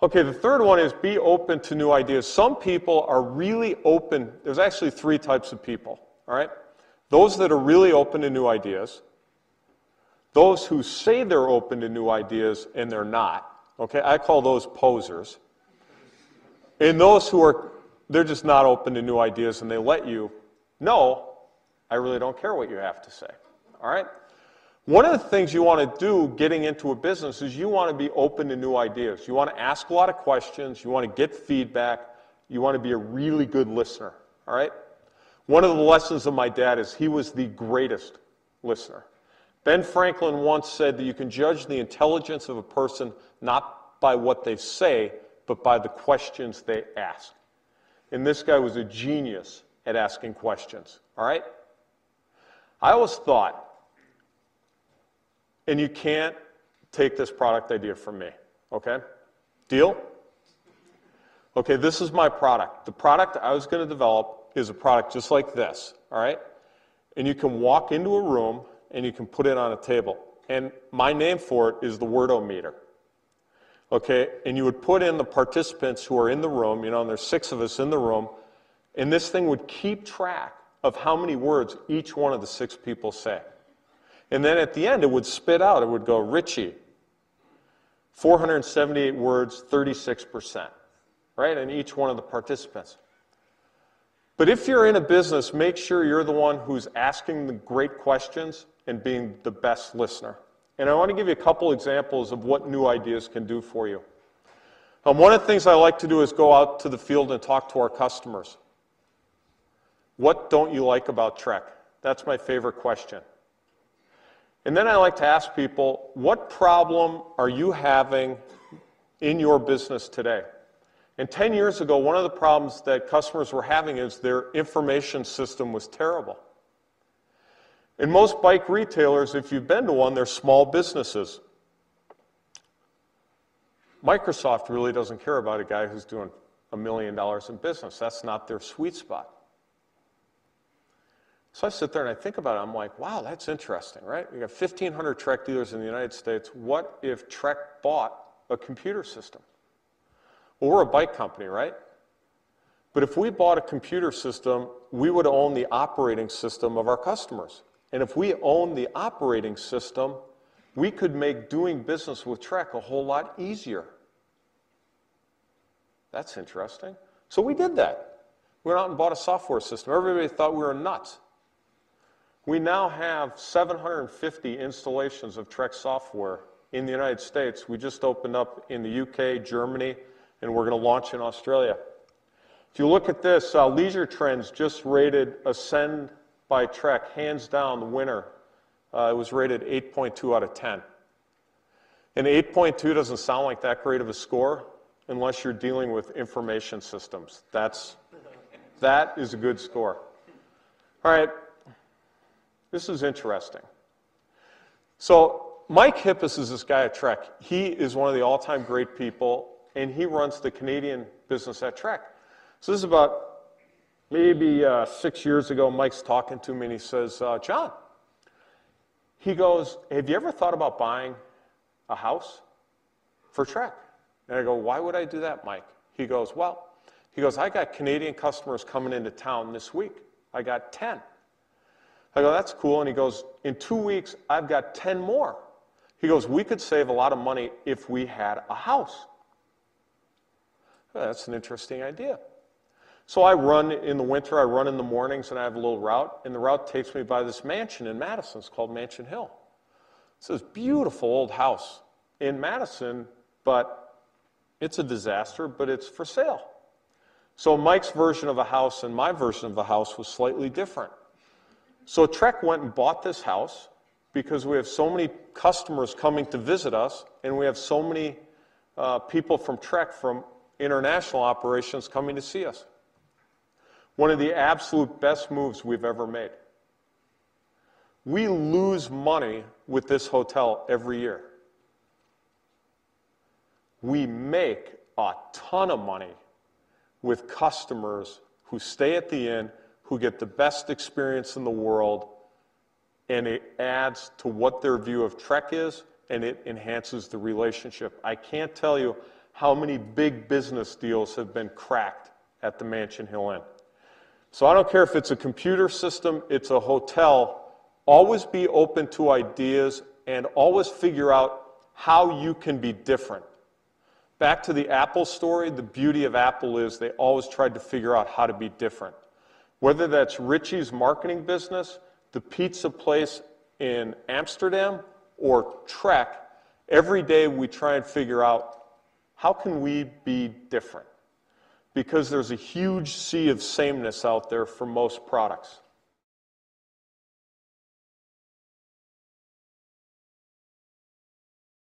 Okay, the third one is be open to new ideas. Some people are really open. There's actually three types of people, all right? Those that are really open to new ideas, those who say they're open to new ideas and they're not, okay? I call those posers. And those who are, they're just not open to new ideas and they let you know, I really don't care what you have to say, all right? One of the things you want to do getting into a business is you want to be open to new ideas. You want to ask a lot of questions. You want to get feedback. You want to be a really good listener, all right? One of the lessons of my dad is he was the greatest listener. Ben Franklin once said that you can judge the intelligence of a person not by what they say, but by the questions they ask. And this guy was a genius at asking questions, all right? I always thought, and you can't take this product idea from me, okay? Deal? Okay, this is my product. The product I was going to develop is a product just like this, all right? And you can walk into a room and you can put it on a table. And my name for it is the wordometer. Okay, and you would put in the participants who are in the room, you know, and there's 6 of us in the room, and this thing would keep track of how many words each one of the 6 people say. And then at the end, it would spit out. It would go, Richie, 478 words, 36%, right? And each one of the participants. But if you're in a business, make sure you're the one who's asking the great questions and being the best listener. And I want to give you a couple examples of what new ideas can do for you. One of the things I like to do is go out to the field and talk to our customers. What don't you like about Trek? That's my favorite question. And then I like to ask people, what problem are you having in your business today? And 10 years ago, one of the problems that customers were having is their information system was terrible. And most bike retailers, if you've been to one, they're small businesses. Microsoft really doesn't care about a guy who's doing $1 million in business. That's not their sweet spot. So I sit there and I think about it. I'm like, wow, that's interesting, right? We got 1,500 Trek dealers in the United States. What if Trek bought a computer system? Well, we're a bike company, right? But if we bought a computer system, we would own the operating system of our customers. And if we own the operating system, we could make doing business with Trek a whole lot easier. That's interesting. So we did that. We went out and bought a software system. Everybody thought we were nuts. We now have 750 installations of Trek software in the United States. We just opened up in the UK, Germany, and we're going to launch in Australia. If you look at this, Leisure Trends just rated Ascend by Trek, hands down the winner. It was rated 8.2 out of 10. And 8.2 doesn't sound like that great of a score unless you're dealing with information systems. That is a good score. All right. This is interesting. So Mike Hippis is this guy at Trek. He is one of the all-time great people, and he runs the Canadian business at Trek. So this is about maybe 6 years ago. Mike's talking to me, and he says, John, he goes, have you ever thought about buying a house for Trek? And I go, why would I do that, Mike? He goes, I got Canadian customers coming into town this week. I got 10. I go, that's cool. And he goes, in 2 weeks, I've got 10 more. He goes, we could save a lot of money if we had a house. That's an interesting idea. So I run in the winter, I run in the mornings, and I have a little route. And the route takes me by this mansion in Madison. It's called Mansion Hill. It's this beautiful old house in Madison, but it's a disaster, but it's for sale. So Mike's version of a house and my version of a house was slightly different. So Trek went and bought this house because we have so many customers coming to visit us, and we have so many people from Trek from international operations coming to see us. One of the absolute best moves we've ever made. We lose money with this hotel every year. We make a ton of money with customers who stay at the inn, who get the best experience in the world, and it adds to what their view of Trek is, and it enhances the relationship. I can't tell you how many big business deals have been cracked at the Mansion Hill Inn. So I don't care if it's a computer system, it's a hotel, always be open to ideas and always figure out how you can be different. Back to the Apple story, the beauty of Apple is they always tried to figure out how to be different. Whether that's Richie's marketing business, the pizza place in Amsterdam, or Trek, every day we try and figure out how can we be different? Because there's a huge sea of sameness out there for most products.